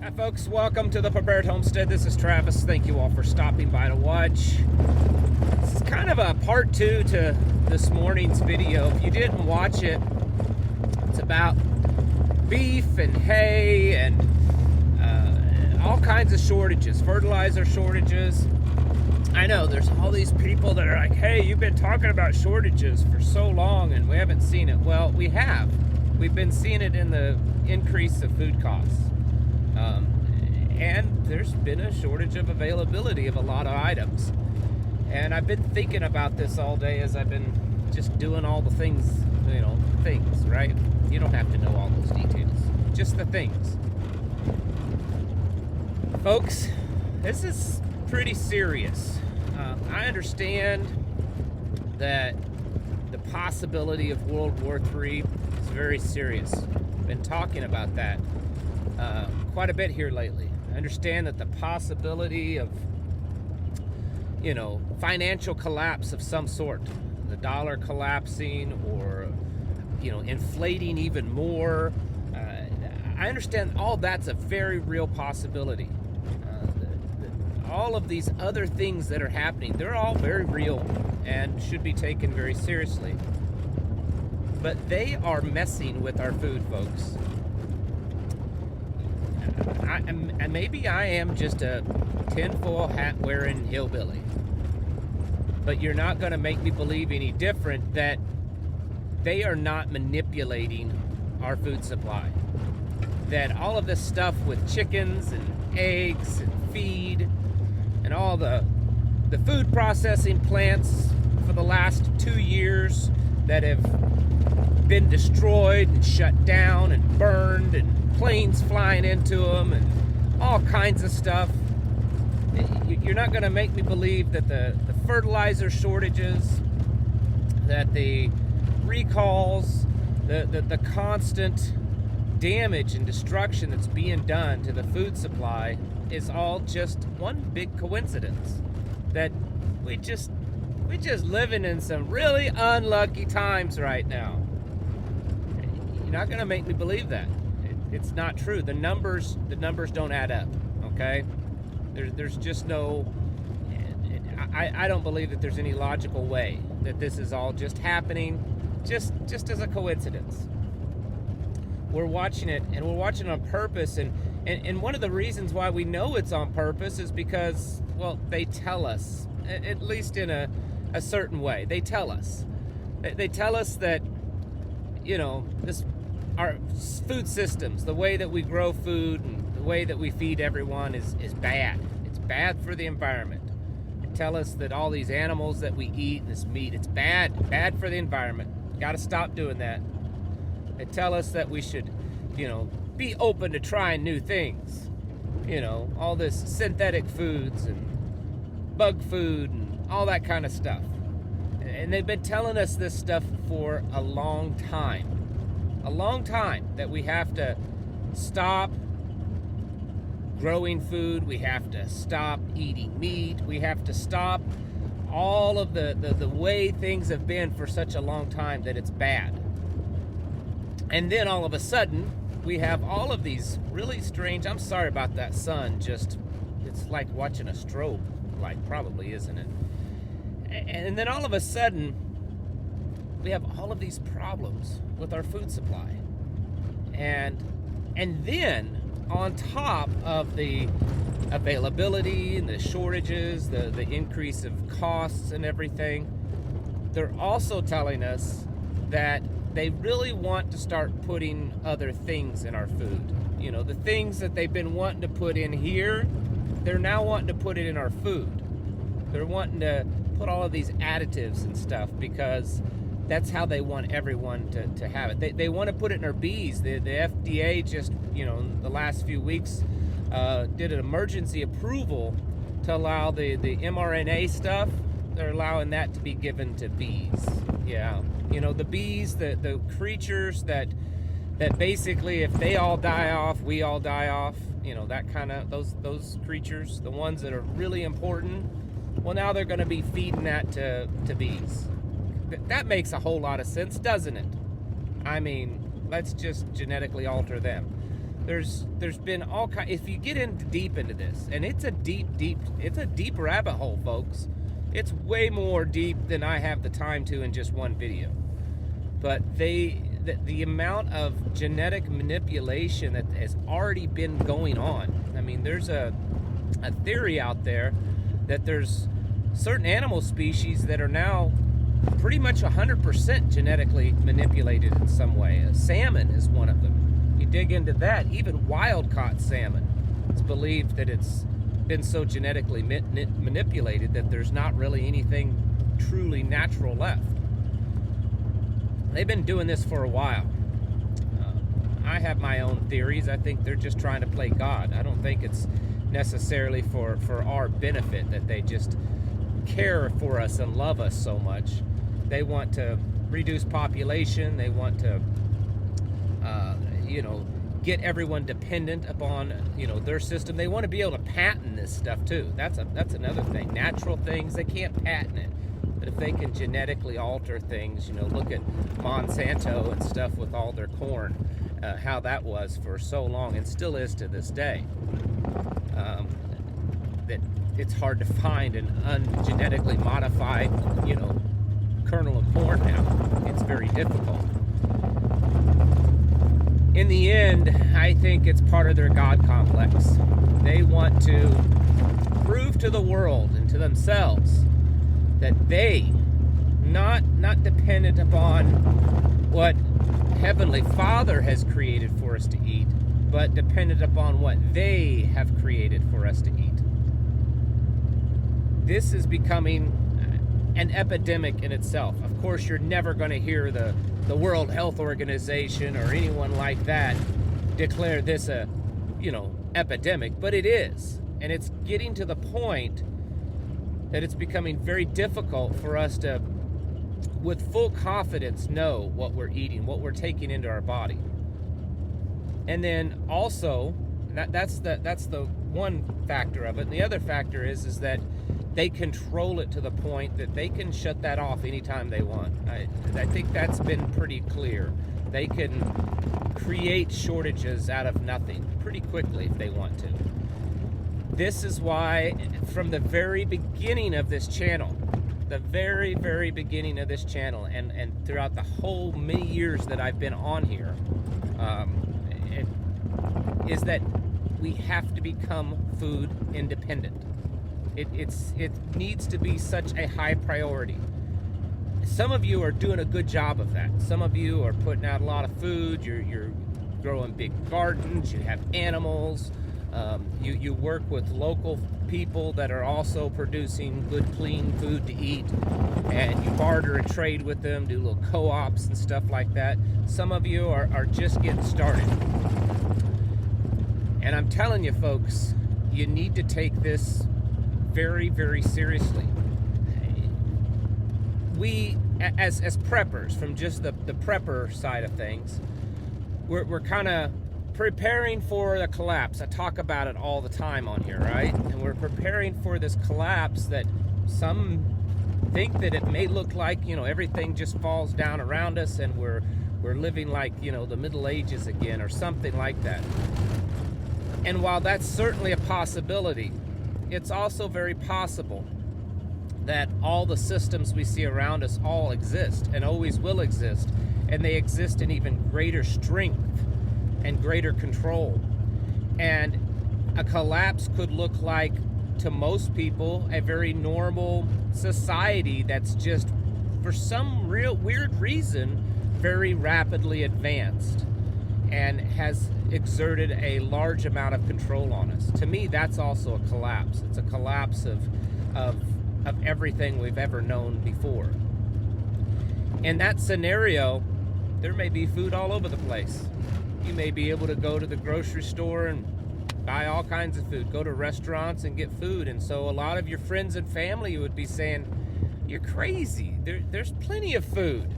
Hi folks, welcome to the Prepared Homestead. This is Travis. Thank you all for stopping by to watch. This is kind of a part two to this morning's video. If you didn't watch it, it's about beef and hay and all kinds of shortages, fertilizer shortages. I know there's all these people that are like, hey, you've been talking about shortages for so long and we haven't seen it. Well, we have. We've been seeing it in the increase of food costs. And there's been a shortage of availability of a lot of items. And I've been thinking about this all day as I've been just doing all the things, things, right? You don't have to know all those details, just the things. Folks, this is pretty serious. I understand that the possibility of World War III is very serious. I've been talking about that quite a bit here lately. I understand that the possibility of, financial collapse of some sort, the dollar collapsing or, inflating even more. I understand all that's a very real possibility. All of these other things that are happening, they're all very real and should be taken very seriously. But they are messing with our food, folks. And maybe I am just a tinfoil hat wearing hillbilly, but you're not going to make me believe any different that they are not manipulating our food supply. That all of this stuff with chickens and eggs and feed and all the food processing plants for the last 2 years that have been destroyed and shut down and burned and planes flying into them and all kinds of stuff. You're not going to make me believe that the fertilizer shortages, that the recalls, the constant damage and destruction that's being done to the food supply is all just one big coincidence. That we just living in some really unlucky times right now. You're not going to make me believe that. It's not true. The numbers don't add up, okay? There's just no, I don't believe that there's any logical way that this is all just happening just as a coincidence. We're watching it, and we're watching it on purpose, and one of the reasons why we know it's on purpose is because, well, they tell us, at least in a certain way. They tell us. They tell us that, our food systems, the way that we grow food and the way that we feed everyone is bad. It's bad for the environment. They tell us that all these animals that we eat, this meat, it's bad for the environment. Got to stop doing that. They tell us that we should, be open to trying new things. All this synthetic foods and bug food and all that kind of stuff. And they've been telling us this stuff for a long time. A long time, that we have to stop growing food, we have to stop eating meat, we have to stop all of the way things have been for such a long time, that it's bad. And then all of a sudden, we have all of these really strange, I'm sorry about that sun, it's like watching a strobe, probably, isn't it? And then all of a sudden, we have all of these problems with our food supply. And then on top of the availability and the shortages, the increase of costs and everything, they're also telling us that they really want to start putting other things in our food. The things that they've been wanting to put in here, they're now wanting to put it in our food. They're wanting to put all of these additives and stuff because that's how they want everyone to have it. They want to put it in our bees. The FDA just, in the last few weeks, did an emergency approval to allow the mRNA stuff. They're allowing that to be given to bees. Yeah, the bees, the creatures that basically, if they all die off, we all die off. That kind of those creatures, the ones that are really important. Well, now they're going to be feeding that to bees. That makes a whole lot of sense, doesn't it? I mean, let's just genetically alter them. There's been all kind. If you get deep into this, and it's a deep rabbit hole, folks. It's way more deep than I have the time to in just one video. But the amount of genetic manipulation that has already been going on. I mean, there's a theory out there that there's certain animal species that are now pretty much 100% genetically manipulated in some way. Salmon is one of them. You dig into that, even wild-caught salmon, it's believed that it's been so genetically manipulated that there's not really anything truly natural left. They've been doing this for a while. I have my own theories. I think they're just trying to play God. I don't think it's necessarily for our benefit that they just care for us and love us so much. They want to reduce population. They want to get everyone dependent upon, their system. They want to be able to patent this stuff too. That's another thing. Natural things, they can't patent it. But if they can genetically alter things, look at Monsanto and stuff with all their corn, how that was for so long and still is to this day. That it's hard to find an ungenetically modified, kernel of corn now. It's very difficult. In the end, I think it's part of their God complex. They want to prove to the world and to themselves that they, not dependent upon what Heavenly Father has created for us to eat, but dependent upon what they have created for us to eat. This is becoming an epidemic in itself. Of course, you're never going to hear the World Health Organization or anyone like that declare this a, epidemic, but it is. And it's getting to the point that it's becoming very difficult for us to, with full confidence, know what we're eating, what we're taking into our body. And then also, that's the one factor of it. And the other factor is that they control it to the point that they can shut that off anytime they want. I think that's been pretty clear. They can create shortages out of nothing pretty quickly if they want to. This is why, from the very beginning of this channel, and throughout the whole many years that I've been on here, is that we have to become food independent. It needs to be such a high priority. Some of you are doing a good job of that. Some of you are putting out a lot of food. You're growing big gardens. You have animals. You work with local people that are also producing good, clean food to eat, and you barter and trade with them, do little co-ops and stuff like that. Some of you are just getting started. And I'm telling you, folks, you need to take this very, very seriously. We, as preppers, from just the prepper side of things, we're kind of preparing for the collapse. I talk about it all the time on here, right? And we're preparing for this collapse that some think that it may look like, everything just falls down around us and we're living like, the Middle Ages again or something like that. And while that's certainly a possibility, it's also very possible that all the systems we see around us all exist and always will exist, and they exist in even greater strength and greater control. And a collapse could look like, to most people, a very normal society that's just, for some real weird reason, very rapidly advanced and has exerted a large amount of control on us. To me, that's also a collapse. It's a collapse of everything we've ever known before. In that scenario, there may be food all over the place. You may be able to go to the grocery store and buy all kinds of food, go to restaurants and get food. And so a lot of your friends and family would be saying, "You're crazy. There's plenty of food.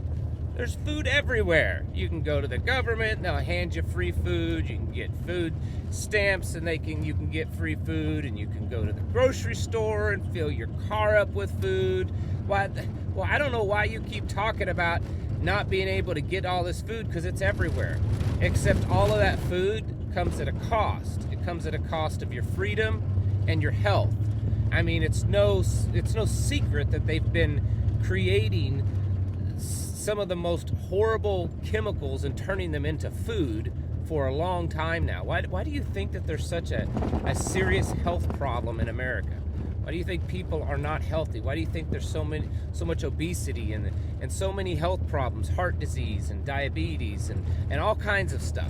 There's food everywhere. You can go to the government, they'll hand you free food. You can get food stamps and you can get free food, and you can go to the grocery store and fill your car up with food. Well, I don't know why you keep talking about not being able to get all this food, because it's everywhere. Except all of that food comes at a cost. It comes at a cost of your freedom and your health. I mean, it's no secret that they've been creating some of the most horrible chemicals and turning them into food for a long time now. Why do you think that there's such a serious health problem in America? Why do you think people are not healthy? Why do you think there's so much obesity and so many health problems, heart disease and diabetes and all kinds of stuff?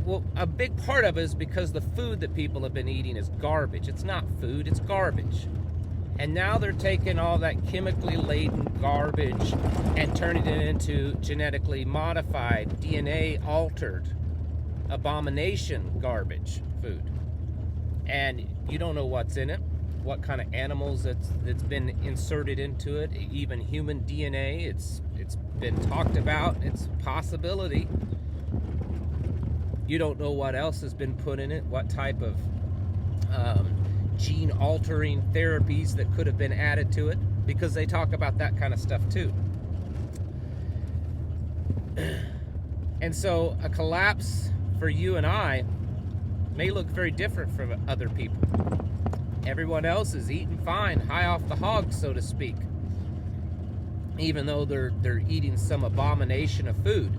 Well, a big part of it is because the food that people have been eating is garbage. It's not food, it's garbage. And now they're taking all that chemically laden garbage and turning it into genetically modified, DNA altered, abomination garbage food. And you don't know what's in it, what kind of animals that's been inserted into it, even human DNA. It's been talked about, it's a possibility. You don't know what else has been put in it, what type of gene-altering therapies that could have been added to it, because they talk about that kind of stuff too. And so a collapse for you and I may look very different from other people. Everyone else is eating fine, high off the hog, so to speak, even though they're eating some abomination of food.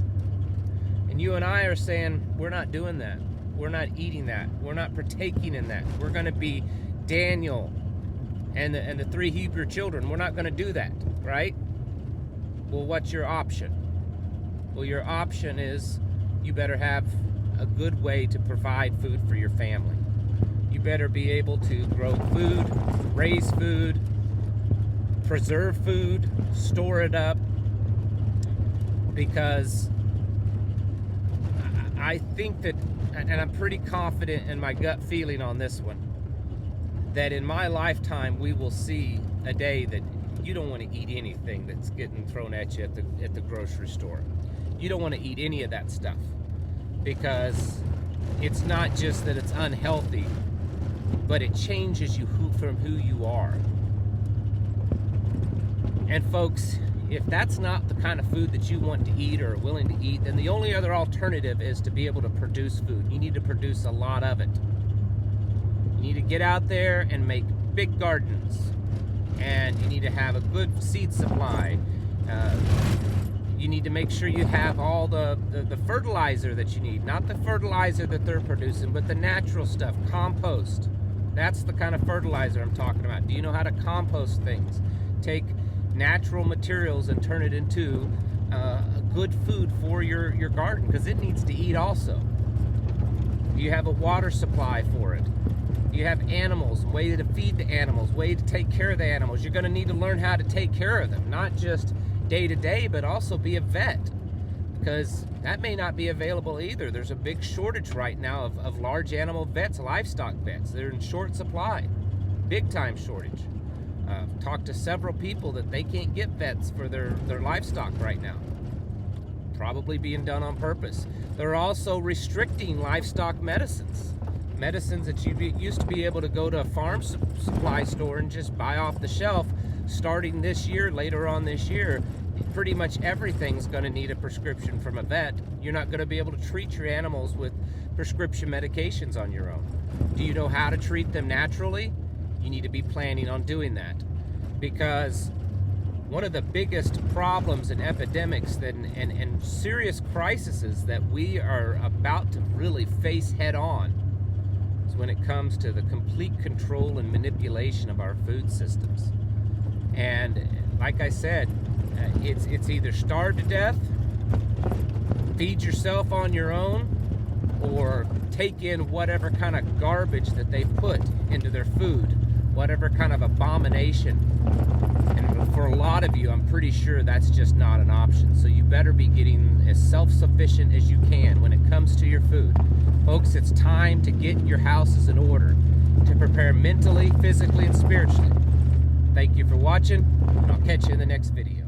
And you and I are saying, we're not doing that. We're not eating that. We're not partaking in that. We're going to be Daniel and the 3 Hebrew children. We're not going to do that, right? Well, what's your option? Well, your option is you better have a good way to provide food for your family. You better be able to grow food, raise food, preserve food, store it up, because I think that, and I'm pretty confident in my gut feeling on this one, that in my lifetime we will see a day that you don't want to eat anything that's getting thrown at you at the grocery store. You don't want to eat any of that stuff, because it's not just that it's unhealthy, but it changes you from who you are. And folks, if that's not the kind of food that you want to eat or are willing to eat, then the only other alternative is to be able to produce food. You need to produce a lot of it. You need to get out there and make big gardens, and you need to have a good seed supply. You need to make sure you have all the fertilizer that you need, not the fertilizer that they're producing, but the natural stuff, compost. That's the kind of fertilizer I'm talking about. Do you know how to compost things? Take natural materials and turn it into a good food for your garden, because it needs to eat also. You have a water supply for it. You have animals, way to feed the animals, way to take care of the animals. You're going to need to learn how to take care of them, not just day to day, but also be a vet, because that may not be available either. There's a big shortage right now of large animal vets, livestock vets. They're in short supply, big time shortage. I've talked to several people that they can't get vets for their livestock right now. Probably being done on purpose. They're also restricting livestock medicines that you used to be able to go to a farm supply store and just buy off the shelf. Starting this year, later on this year, pretty much everything's going to need a prescription from a vet. You're not going to be able to treat your animals with prescription medications on your own. Do you know how to treat them naturally? You need to be planning on doing that, because one of the biggest problems and epidemics and serious crises that we are about to really face head on is when it comes to the complete control and manipulation of our food systems. And like I said, it's either starve to death, feed yourself on your own, or take in whatever kind of garbage that they put into their food, whatever kind of abomination. And for a lot of you, I'm pretty sure that's just not an option. So you better be getting as self-sufficient as you can when it comes to your food. Folks, it's time to get your houses in order, to prepare mentally, physically, and spiritually. Thank you for watching, and I'll catch you in the next video.